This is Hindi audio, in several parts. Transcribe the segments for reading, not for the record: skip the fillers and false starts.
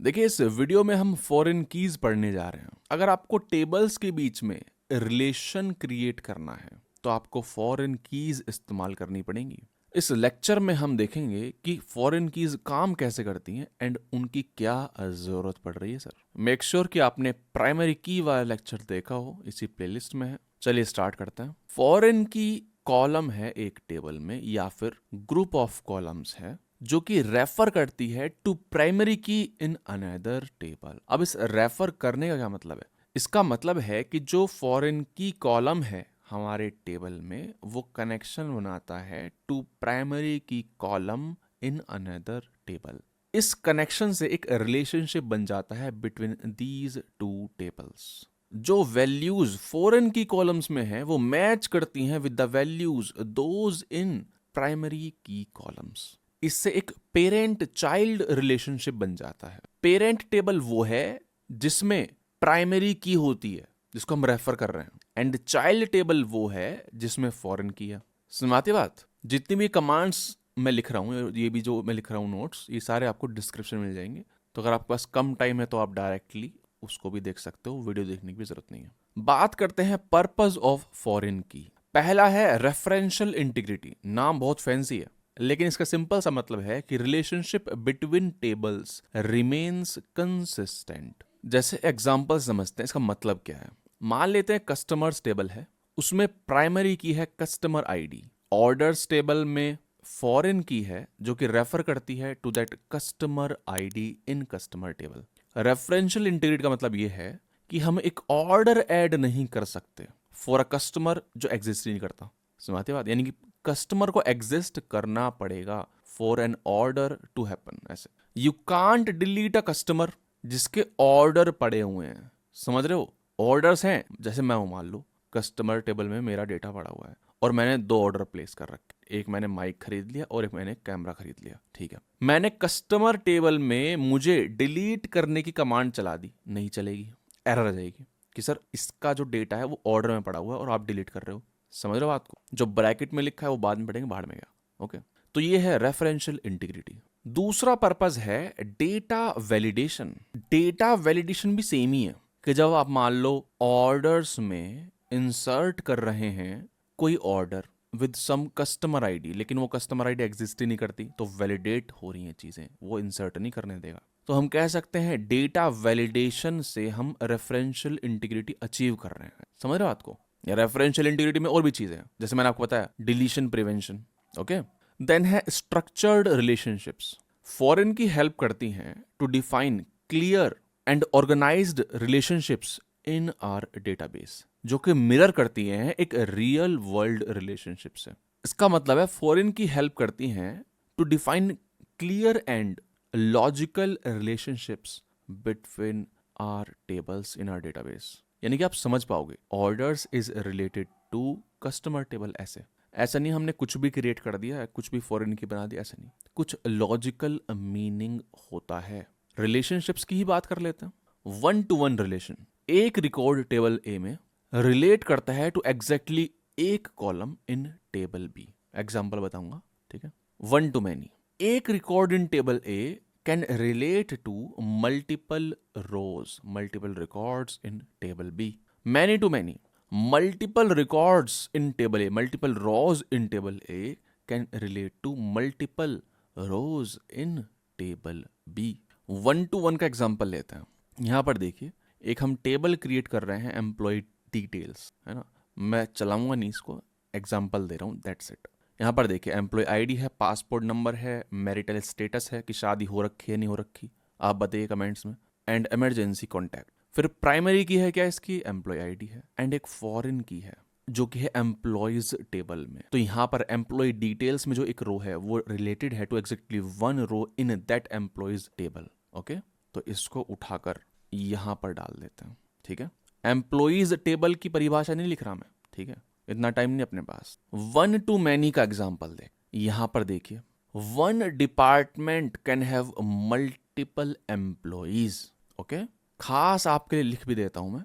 देखिए, इस वीडियो में हम फॉरेन कीज पढ़ने जा रहे हैं। अगर आपको टेबल्स के बीच में रिलेशन क्रिएट करना है तो आपको फॉरेन कीज इस्तेमाल करनी पड़ेंगी। इस लेक्चर में हम देखेंगे कि फॉरेन कीज काम कैसे करती हैं एंड उनकी क्या जरूरत पड़ रही है। सर, मेक श्योर कि आपने प्राइमरी की वाला लेक्चर देखा हो, इसी प्लेलिस्ट में है। चलिए स्टार्ट करते हैं। फॉरेन की कॉलम है एक टेबल में या फिर ग्रुप ऑफ कॉलम्स है जो कि रेफर करती है टू प्राइमरी की इन अनदर टेबल। अब इस रेफर करने का क्या मतलब है? इसका मतलब है कि जो फॉरेन की कॉलम है हमारे टेबल में वो कनेक्शन बनाता है टू प्राइमरी की कॉलम इन अनदर टेबल। इस कनेक्शन से एक रिलेशनशिप बन जाता है बिटवीन दीज टू टेबल्स। जो वैल्यूज फॉरेन की कॉलम्स में है वो मैच करती हैं with the values those in primary की कॉलम्स। इससे एक पेरेंट चाइल्ड रिलेशनशिप बन जाता है। पेरेंट टेबल वो है जिसमें प्राइमरी की होती है जिसको हम रेफर कर रहे हैं, एंड चाइल्ड टेबल वो है जिसमें फॉरेन की है। सुनाती बात। जितनी भी कमांड्स मैं लिख रहा हूँ, ये भी जो मैं लिख रहा हूँ नोट्स, ये सारे आपको डिस्क्रिप्शन में मिल जाएंगे। तो अगर आपके पास कम टाइम है तो आप डायरेक्टली उसको भी देख सकते हो, वीडियो देखने की भी जरूरत नहीं है। बात करते हैं पर्पस ऑफ फॉरेन की। पहला है रेफरेंशियल इंटीग्रिटी। नाम बहुत फैंसी है लेकिन इसका सिंपल सा मतलब है कि relationship between tables remains consistent. जैसे एग्जांपल समझते हैं इसका मतलब क्या है। मान लेते हैं कस्टमर्स टेबल है, उसमें प्राइमरी की है कस्टमर आईडी। ऑर्डर्स टेबल में फॉरेन की है जो कि रेफर करती है to that customer ID in customer table. Referential integrity का मतलब यह है कि हम एक ऑर्डर ऐड नहीं कर सकते फॉर अ कस्टमर जो एग्जिस्ट नहीं करता। समझते बात? यानी कि कस्टमर को एग्जिस्ट करना पड़ेगा for an order to happen. ऐसे you can't delete a customer जिसके ऑर्डर पड़े हुए हैं। समझ रहे हो? ऑर्डर्स हैं, जैसे मैं हूं, मान लो कस्टमर टेबल में मेरा डेटा पड़ा हुआ है और मैंने 2 ऑर्डर प्लेस कर रखे। एक मैंने माइक खरीद लिया और एक मैंने कैमरा खरीद लिया। ठीक है, मैंने कस्टमर टेबल में मुझे डिलीट करने की कमांड चला दी, नहीं चलेगी, एरर आ जाएगी कि सर इसका जो डेटा है वो ऑर्डर में पड़ा हुआ है और आप डिलीट कर रहे हो। समझ रहे हो बात को? जो ब्रैकेट में लिखा है वो बाद में पढ़ेंगे, बाहर में गया। ओके, तो ये है रेफरेंशियल इंटीग्रिटी। दूसरा पर्पस है डेटा वैलिडेशन। डेटा वैलिडेशन भी सेम ही है कि जब आप मान लो ऑर्डर्स में इंसर्ट कर रहे हैं कोई order with some customer ID, लेकिन वो कस्टमर आईडी एग्जिस्ट ही नहीं करती, तो वैलिडेट हो रही हैं चीजें, वो इंसर्ट नहीं करने देगा। तो हम कह सकते हैं डेटा वैलिडेशन से हम रेफरेंशियल इंटीग्रिटी अचीव कर रहे हैं। समझ रहे हो बात को? या रेफरेंशियल इंटीग्रिटी में और भी चीजें हैं, जैसे मैंने आपको बताया डिलीशन प्रिवेंशन। ओके, देन है structured relationships. Foreign key help करती हैं to define clear and organised relationships in our database, जो कि मिरर करती हैं एक रियल वर्ल्ड रिलेशनशिप से। इसका मतलब है फॉरेन की हेल्प करती हैं to define clear and logical relationships between our tables in our database. यानी कि आप समझ पाओगे orders is related to customer table. ऐसा नहीं हमने कुछ भी क्रिएट कर दिया, कुछ भी फॉरेन की बना दिया, ऐसा नहीं। कुछ लॉजिकल मीनिंग होता है। रिलेशनशिप्स की ही बात कर लेते हैं। 1-to-1 relation. एक रिकॉर्ड टेबल ए में रिलेट करता है टू एग्जैक्टली एक column in table B. Example बताऊंगा, ठीक है। 1-to-many। एक record in table A can relate to multiple rows, multiple records in table B. many-to-many। multiple records in table A, multiple rows in table A can relate to multiple rows in table B। 1-to-1 का एग्जांपल लेते हैं। यहाँ पर देखिए, एक हम टेबल क्रिएट कर रहे हैं एम्प्लॉय डिटेल्स, है ना। मैं चलाऊंगा नहीं इसको, एग्जांपल दे रहा हूँ, दैट्स इट। यहाँ पर देखिए एम्प्लॉय आईडी है, पासपोर्ट नंबर है, मैरिटल स्टेटस है कि शादी हो रखी है नहीं हो रखी, आप बताइए कमेंट्स में, एंड इमरजेंसी कॉन्टैक्ट। फिर प्राइमरी की है क्या इसकी? एम्प्लॉय आईडी है, एंड एक फॉरेन की है जो कि है एम्प्लॉयज टेबल में। तो यहाँ पर एम्प्लॉय डिटेल्स में जो एक रो है वो रिलेटेड है to exactly 1 row in that employees table. Okay, तो इसको उठाकर यहाँ पर डाल देते हैं, ठीक है। एम्प्लॉयज टेबल की परिभाषा नहीं लिख रहा मैं, ठीक है, इतना टाइम नहीं अपने पास। 1-to-many का एग्जाम्पल देख, यहाँ पर देखिए, 1 department can have multiple employees. Okay, खास आपके लिए लिख भी देता हूं मैं,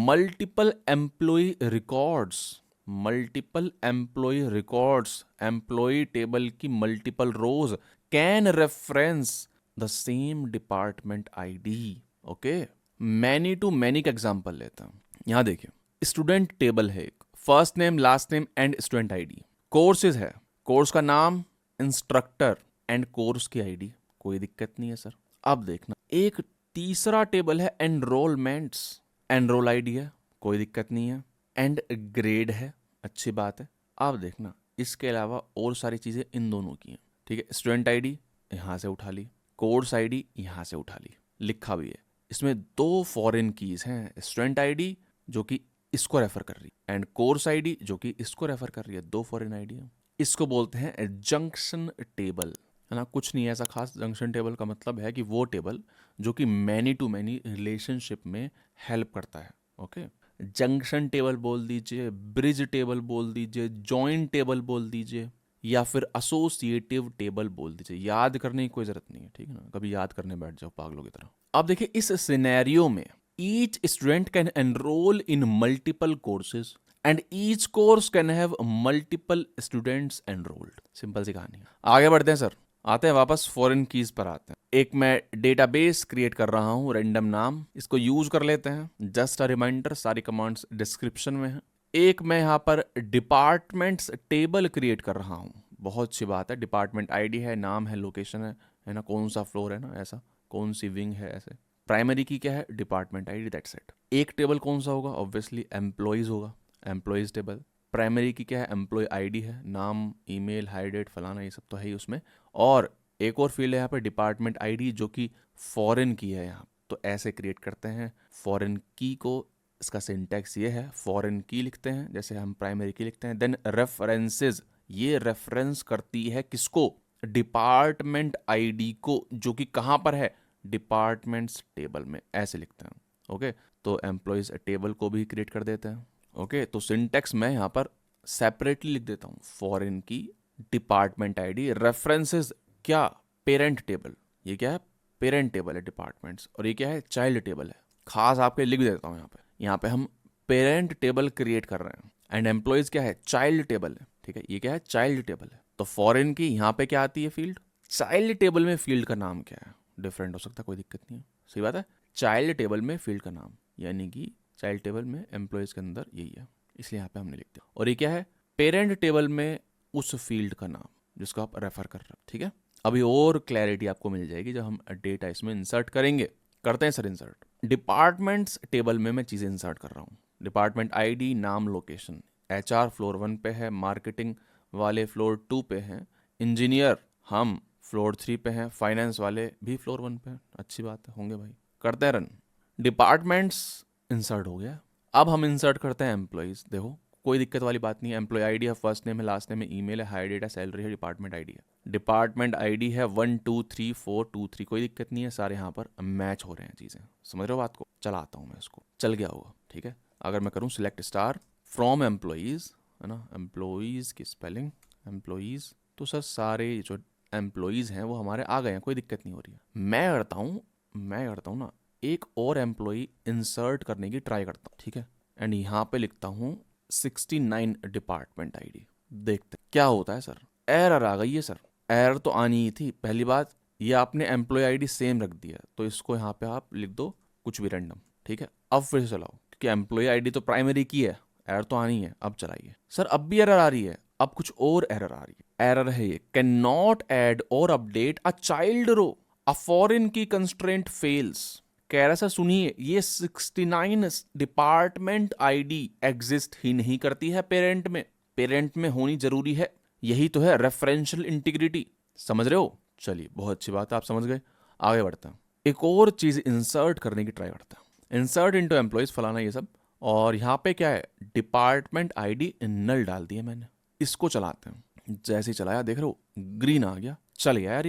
multiple employee records, multiple employee records, employee table की multiple rows can reference the same department ID. Okay, many to many का एग्जांपल लेता हूं। यहां देखिए, स्टूडेंट टेबल है एक, first name last name and student ID. Courses है, कोर्स का नाम, इंस्ट्रक्टर एंड कोर्स की आईडी, कोई दिक्कत नहीं है सर। अब देखना, एक तीसरा टेबल है एनरोलमेंट्स, एनरोल आईडी है, कोई दिक्कत नहीं है, एंड ग्रेड है, अच्छी बात है। अब देखना, इसके अलावा और सारी चीजें इन दोनों की हैं, ठीक है। स्टूडेंट आईडी यहां से उठा ली, कोर्स आईडी यहां से उठा ली, लिखा भी है। इसमें दो फॉरेन कीज हैं, स्टूडेंट आईडी जो कि इसको रेफर कर रही है एंड कोर्स आईडी जो कि इसको रेफर कर रही है, दो फॉरेन आईडी है। इसको बोलते हैं जंक्शन टेबल, है ना। कुछ नहीं है ऐसा खास। जंक्शन टेबल का मतलब है कि वो टेबल जो कि मैनी टू मैनी रिलेशनशिप में हेल्प करता है। ओके, जंक्शन टेबल बोल दीजिए, ब्रिज टेबल बोल दीजिए, जॉइंट टेबल बोल दीजिए, या फिर एसोसिएटिव टेबल बोल दीजिए। याद करने की कोई जरूरत नहीं है, ठीक है ना। कभी याद करने बैठ जाओ पागलों की तरह। अब देखिए, इस सिनेरियो में each student can enrol in multiple courses and each course can have multiple students enrolled. Simple सी कहानी है। आगे बढ़ते हैं सर, आते हैं वापस फॉरेन कीज पर आते हैं। एक मैं डेटाबेस क्रिएट कर रहा हूं, रैंडम नाम, इसको यूज कर लेते हैं। जस्ट अ रिमाइंडर, सारी कमांड्स डिस्क्रिप्शन में है। एक मैं यहाँ पर डिपार्टमेंट्स टेबल क्रिएट कर रहा हूँ, बहुत अच्छी बात है। डिपार्टमेंट आईडी है, नाम है, लोकेशन है ना, कौन सा फ्लोर है ना, ऐसा कौन सी विंग है, ऐसे। प्राइमरी की क्या है, डिपार्टमेंट आईडी, दैट्स इट। एक टेबल कौन सा होगा, ऑब्वियसली एम्प्लॉइज होगा, एम्प्लॉइज टेबल। प्राइमरी की क्या है, एम्प्लॉय आईडी है, नाम, ईमेल, हायर डेट, फलाना, ये सब तो है ही उसमें। और एक और फील्ड है यहाँ पे डिपार्टमेंट आईडी जो कि फॉरेन की है यहाँ। तो ऐसे क्रिएट करते हैं फॉरेन की को। इसका सिंटैक्स ये है, फॉरेन की लिखते हैं जैसे हम प्राइमरी की लिखते हैं। देन रेफरेंसेस, ये रेफरेंस करती है किसको, डिपार्टमेंट आईडी को, जो कि कहाँ पर है, डिपार्टमेंट्स टेबल में, ऐसे लिखते हैं। ओके, तो एम्प्लॉयज टेबल को भी क्रिएट कर देते हैं। ओके, तो सिंटैक्स मैं यहाँ पर सेपरेटली लिख देता हूँ, फॉरेन की, डिपार्टमेंट आईडी, रेफरेंसेस क्या, पेरेंट टेबल, ये क्या है, पेरेंट टेबल है डिपार्टमेंट्स, और ये क्या है, चाइल्ड टेबल है। खास आपके लिख देता हूँ यहाँ पे हम पेरेंट टेबल क्रिएट कर रहे हैं एंड एम्प्लॉयज क्या है, चाइल्ड टेबल है, ठीक है। ये क्या है, चाइल्ड टेबल है। तो फॉरेन की यहाँ पे क्या आती है, फील्ड। चाइल्ड टेबल में फील्ड का नाम क्या है, डिफरेंट हो सकता है, कोई दिक्कत नहीं है, सही बात है। चाइल्ड टेबल में फील्ड का नाम, यानी कि चाइल्ड टेबल में एम्प्लॉयज के अंदर यही है, इसलिए यहाँ पे हमने लिख दिया। और ये क्या है, पेरेंट टेबल में उस फील्ड का नाम जिसको आप रेफर कर रहे हो, ठीक है। अभी और क्लैरिटी आपको मिल जाएगी जब हम डेटा इसमें इंसर्ट करेंगे। करते हैं सर इंसर्ट। डिपार्टमेंट्स टेबल में मैं चीज़ें इंसर्ट कर रहा हूँ। डिपार्टमेंट आईडी, नाम, लोकेशन। एचआर फ्लोर 1 पे है, मार्केटिंग वाले फ्लोर 2 पे हैं, इंजीनियर हम फ्लोर 3 पे हैं, फाइनेंस वाले भी फ्लोर 1 पे हैं, अच्छी बात है, होंगे भाई। करते हैं रन। डिपार्टमेंट्स इंसर्ट हो गया। अब हम इंसर्ट करते हैं एम्प्लॉइज। देखो कोई दिक्कत वाली बात नहीं है। एम्प्लॉय आईडी है, फर्स्ट नेम है, लास्ट नेम है, ईमेल है, हायर डेट है, सैलरी है, डिपार्टमेंट आईडी है। डिपार्टमेंट आईडी है 1 2 3 4 2 3, कोई दिक्कत नहीं है, सारे यहाँ पर मैच हो रहे हैं चीज़ें। समझ रहे हो बात को। चलाता हूँ मैं इसको, चल गया होगा, ठीक है। अगर मैं करूँ सिलेक्ट स्टार फ्रॉम एम्प्लॉइज, है ना, एम्प्लॉइज की स्पेलिंग एम्प्लॉइज, तो सर सारे जो एम्प्लॉइज हैं वो हमारे आ गए हैं, कोई दिक्कत नहीं हो रही है। मैं करता हूँ ना, एक और एम्प्लॉई इंसर्ट करने की ट्राई करता हूँ, ठीक है। एंड यहाँ पे लिखता हूँ 69 डिपार्टमेंट आईडी। देखते हैं क्या होता है सर। एरर आ गई है सर। एरर तो आनी ही थी। पहली बात, ये आपने एम्प्लॉय आईडी सेम रख दिया, तो इसको यहाँ पे आप लिख दो कुछ भी रैंडम, ठीक है। अब फिर से चलाओ, क्योंकि एम्प्लॉय आईडी तो प्राइमरी की है, एरर तो आनी है। अब चलाइए सर, अब भी एरर आ रही है। अब कुछ और एरर आ रही है। एरर है ये, can not add or update a child row, a foreign key constraint fails. कह रहा सर सुनिए, ये 69 डिपार्टमेंट आईडी एग्जिस्ट ही नहीं करती है पेरेंट में। पेरेंट में होनी जरूरी है, यही तो है रेफरेंशियल इंटीग्रिटी। समझ रहे हो। चलिए बहुत अच्छी बात है, आप समझ गए। आगे बढ़ते हैं। एक और चीज इंसर्ट करने की ट्राई करते हैं। इंसर्ट इनटू एम्प्लॉइज फलाना ये सब, और यहाँ पे क्या है, डिपार्टमेंट आईडी नल डाल दिया मैंने। इसको चलाते हैं। जैसे ही चलाया, देख रहे हो ग्रीन आ गया, चल गया यार।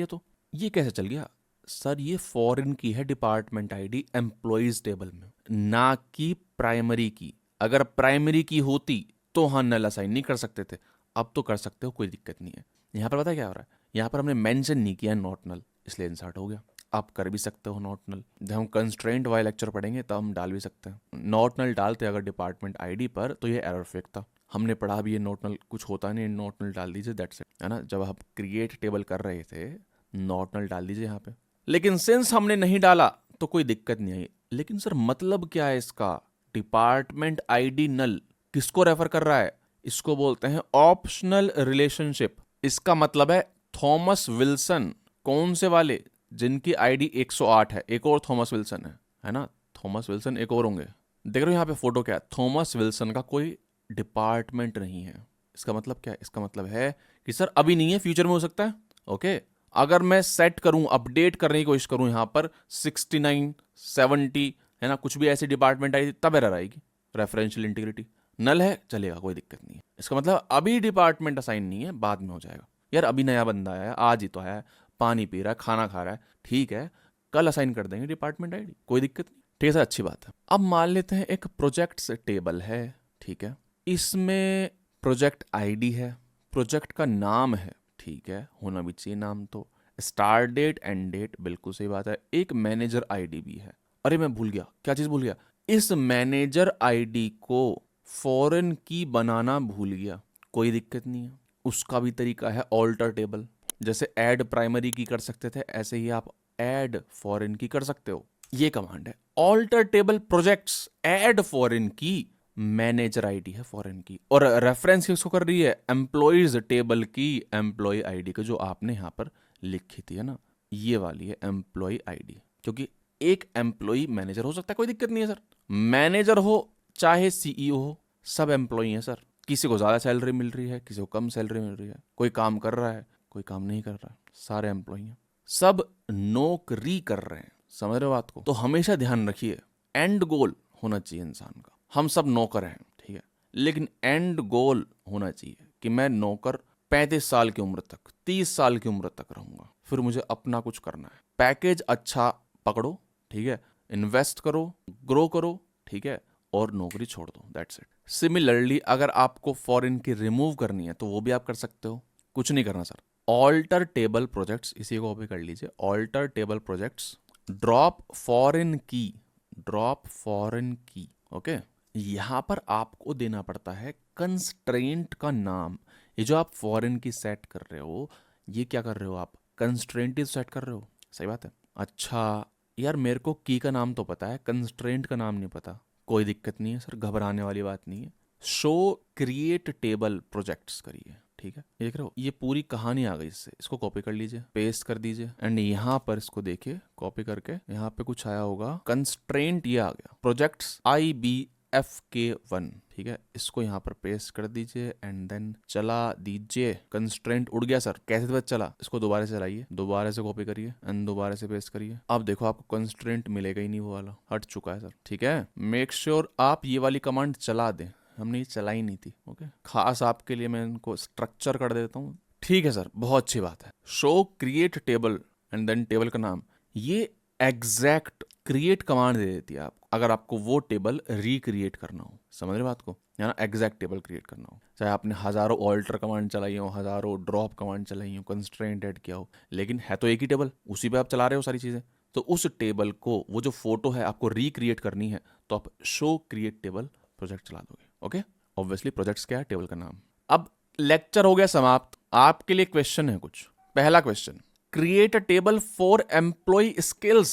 ये कैसे चल गया सर, ये फॉरेन की है डिपार्टमेंट आईडी एम्प्लॉइज टेबल में, ना कि प्राइमरी की। अगर प्राइमरी की होती तो हाँ नल असाइन नहीं कर सकते थे, अब तो कर सकते हो, कोई दिक्कत नहीं है। यहाँ पर पता है क्या हो रहा है, यहाँ पर हमने मेंशन नहीं किया नॉट नल, इसलिए इंसर्ट हो गया। आप कर भी सकते हो नॉट नल, जब हम कंस्ट्रेंट वाले लेक्चर पढ़ेंगे तब हम डाल भी सकते हैं। नॉट नल डालते अगर डिपार्टमेंट आईडी पर तो ये एरर फेंकता। हमने पढ़ा भी ये नॉट नल कुछ होता नहीं, नॉट नल डाल दीजिए, दैट्स इट, है ना। जब आप क्रिएट टेबल कर रहे थे, नॉट नल डाल दीजिए यहाँ पे, लेकिन सिंस हमने नहीं डाला तो कोई दिक्कत नहीं आई। लेकिन सर मतलब क्या है इसका? डिपार्टमेंट आईडी नल किसको रेफर कर रहा है? इसको बोलते हैं ऑप्शनल रिलेशनशिप। इसका मतलब है थॉमस विल्सन। कौन से वाले? जिनकी आईडी 108 है। एक और थॉमस विल्सन है ना? थॉमस विल्सन एक और होंगे। देख रहे हो यहाँ पे फोटो क्या है? थॉमस विल्सन का कोई डिपार्टमेंट नहीं है। इसका मतलब क्या है? इसका मतलब है कि सर अभी नहीं है, फ्यूचर में हो सकता है। ओके, अगर मैं सेट करूं, अपडेट करने की कोशिश करूं यहाँ पर 69 70 है ना, कुछ भी ऐसी डिपार्टमेंट आई तब एरर आएगी। रेफरेंशियल इंटीग्रिटी नल है, चलेगा, कोई दिक्कत नहीं है। इसका मतलब अभी डिपार्टमेंट असाइन नहीं है, बाद में हो जाएगा। यार अभी नया बंदा आया है, आज ही तो है, पानी पी रहा है, खाना खा रहा है, ठीक है, कल असाइन कर देंगे डिपार्टमेंट आईडी, कोई दिक्कत नहीं। ठीक है सर, अच्छी बात है। अब मान लेते हैं एक प्रोजेक्ट्स टेबल है, ठीक है, इसमें प्रोजेक्ट आईडी है, प्रोजेक्ट का नाम है, ठीक है, होना भी चाहिए नाम तो, स्टार्ट डेट एंड डेट, बिल्कुल सही बात है, एक मैनेजर आईडी भी है। अरे मैं भूल गया, क्या चीज भूल गया? इस मैनेजर आईडी को फॉरेन की बनाना भूल गया, कोई दिक्कत नहीं है, उसका भी तरीका है ऑल्टर टेबल। जैसे ऐड प्राइमरी की कर सकते थे, ऐसे ही आप ऐड फॉरेन की कर सकते हो। ये कमांड है alter table projects add foreign key, manager ID है फॉरेन की, और रेफरेंस किसको कर रही है? एम्प्लॉइज टेबल की एम्प्लॉय आईडी को, जो आपने यहां पर लिखी थी, है ना, ये वाली है एम्प्लॉय आईडी, क्योंकि एक एम्प्लॉय मैनेजर हो सकता है, कोई दिक्कत नहीं है सर। मैनेजर हो चाहे सीईओ हो, सब एम्प्लॉय हैं सर। किसी को ज्यादा सैलरी मिल रही है, किसी को कम सैलरी मिल रही है, कोई काम कर रहा है, कोई काम नहीं कर रहा है, सारे एम्प्लॉय हैं, सब नौकरी कर रहे हैं। समझ रहे हो बात को? तो हमेशा ध्यान रखिए, एंड गोल होना चाहिए इंसान का। हम सब नौकर हैं, ठीक है, लेकिन एंड गोल होना चाहिए कि मैं नौकर 35 साल की उम्र तक, 30 साल की उम्र तक रहूंगा, फिर मुझे अपना कुछ करना है। पैकेज अच्छा पकड़ो, ठीक है, इन्वेस्ट करो, ग्रो करो, ठीक है, और नौकरी छोड़ दो, दैट्स इट। सिमिलरली अगर आपको फॉरेन की रिमूव करनी है तो वो भी आप कर सकते हो, कुछ नहीं करना सर। ऑल्टर टेबल प्रोजेक्ट्स, इसी को कॉपी कर लीजिए, alter table projects, drop foreign key, drop foreign key, okay. यहां पर आपको देना पड़ता है कंस्ट्रेंट का नाम। ये जो आप फॉरेन की सेट कर रहे हो, ये क्या कर रहे हो आप? कंस्ट्रेंट सेट कर रहे हो, सही बात है। अच्छा यार, मेरे को की का नाम तो पता है, कंस्ट्रेंट का नाम नहीं पता, कोई दिक्कत नहीं है सर, घबराने वाली बात नहीं है। शो क्रिएट टेबल प्रोजेक्ट्स करिए, ठीक है, देख रहे हो, ये पूरी कहानी आ गई इससे। इसको कॉपी कर लीजिए, पेस्ट कर दीजिए, एंड यहाँ पर इसको देखिए, कॉपी करके यहाँ पे कुछ आया होगा, कंस्ट्रेंट, ये आ गया, प्रोजेक्ट्स IBFK1, ठीक है, इसको यहाँ पर पेस्ट कर दीजिए एंड देन चला दीजिए। कंस्ट्रेंट उड़ गया सर, कैसे पता चला? इसको दोबारा से चलाइए, दोबारा से कॉपी करिए एंड दोबारा से पेस्ट करिए। अब देखो आपको कंस्ट्रेंट मिलेगा ही नहीं, वो वाला हट चुका है सर, ठीक है। मेक श्योर आप ये वाली कमांड चला दें, हमने ये चलाई नहीं थी, ओके, खास आपके लिए मैं इनको स्ट्रक्चर कर देता हूँ, ठीक है सर, बहुत अच्छी बात है। Show create table and then table का नाम, ये एग्जैक्ट क्रिएट कमांड दे देती है आपको, अगर आपको वो टेबल रिक्रिएट करना हो, समझ रहे बात को, या ना, एग्जैक्ट टेबल क्रिएट करना हो, चाहे आपने हजारों ऑल्टर कमांड चलाई हो, हजारों ड्रॉप कमांड चलाई हो, कंस्ट्रेंट ऐड किया हो, लेकिन है तो एक ही टेबल, उसी पे आप चला रहे हो सारी चीजें, तो उस टेबल को, वो जो फोटो है आपको रिक्रिएट करनी है, तो आप शो क्रिएट टेबल प्रोजेक्ट चला दोगे, ओके। ऑब्वियसली प्रोजेक्ट्स क्या है? टेबल का नाम। अब लेक्चर हो गया समाप्त। आपके लिए क्वेश्चन है कुछ। पहला question, create a table for employee skills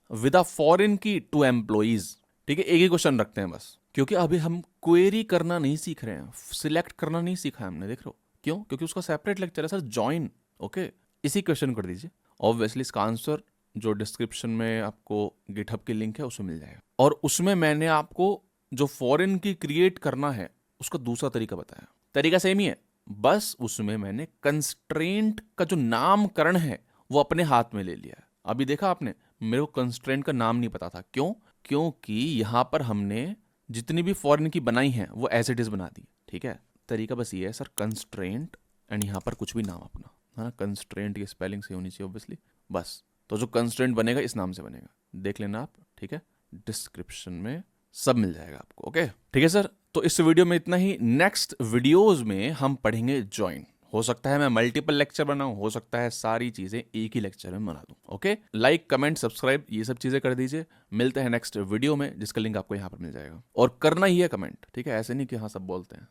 with a foreign key to employees, ठीक है, एक ही क्वेश्चन रखते हैं बस, क्योंकि अभी हम क्वेरी करना नहीं सीख रहे हैं, सिलेक्ट करना नहीं सीखा है हमने, देख रहे हो क्यों? क्योंकि उसका सेपरेट लेक्चर है सर, ज्वाइन, ओके। इसी क्वेश्चन कर दीजिए। ऑब्वियसली इसका आंसर जो डिस्क्रिप्शन में आपको गिटहब की लिंक है उसमें मिल जाएगा, और उसमें मैंने आपको जो फॉरेन की क्रिएट करना है उसका दूसरा तरीका बताया। तरीका सेम ही है, बस उसमें मैंने कंस्ट्रेंट का जो नामकरण है वो अपने हाथ में ले लिया है। अभी देखा आपने, मेरे को कंस्ट्रेंट का नाम नहीं पता था, क्यों? क्योंकि यहां पर हमने जितनी भी फॉरेन की बनाई है वो एज इट इज बना दी, ठीक है। तरीका बस ये है सर, कंस्ट्रेंट एंड यहां पर कुछ भी नाम अपना, है ना, कंस्ट्रेंट की स्पेलिंग सही होनी चाहिए ऑब्वियसली, बस। तो जो कंस्ट्रेंट बनेगा इस नाम से बनेगा, देख लेना आप, ठीक है, डिस्क्रिप्शन में सब मिल जाएगा आपको, ओके, ठीक है सर। तो इस वीडियो में इतना ही। नेक्स्ट वीडियोस में हम पढ़ेंगे ज्वाइन। हो सकता है मैं मल्टीपल लेक्चर बनाऊं, हो सकता है सारी चीजें एक ही लेक्चर में बना दूं, ओके। लाइक, कमेंट, सब्सक्राइब, ये सब चीजें कर दीजिए। मिलते हैं नेक्स्ट वीडियो में, जिसका लिंक आपको यहाँ पर मिल जाएगा, और करना ही है कमेंट, ठीक है, ऐसे नहीं कि हाँ सब बोलते हैं।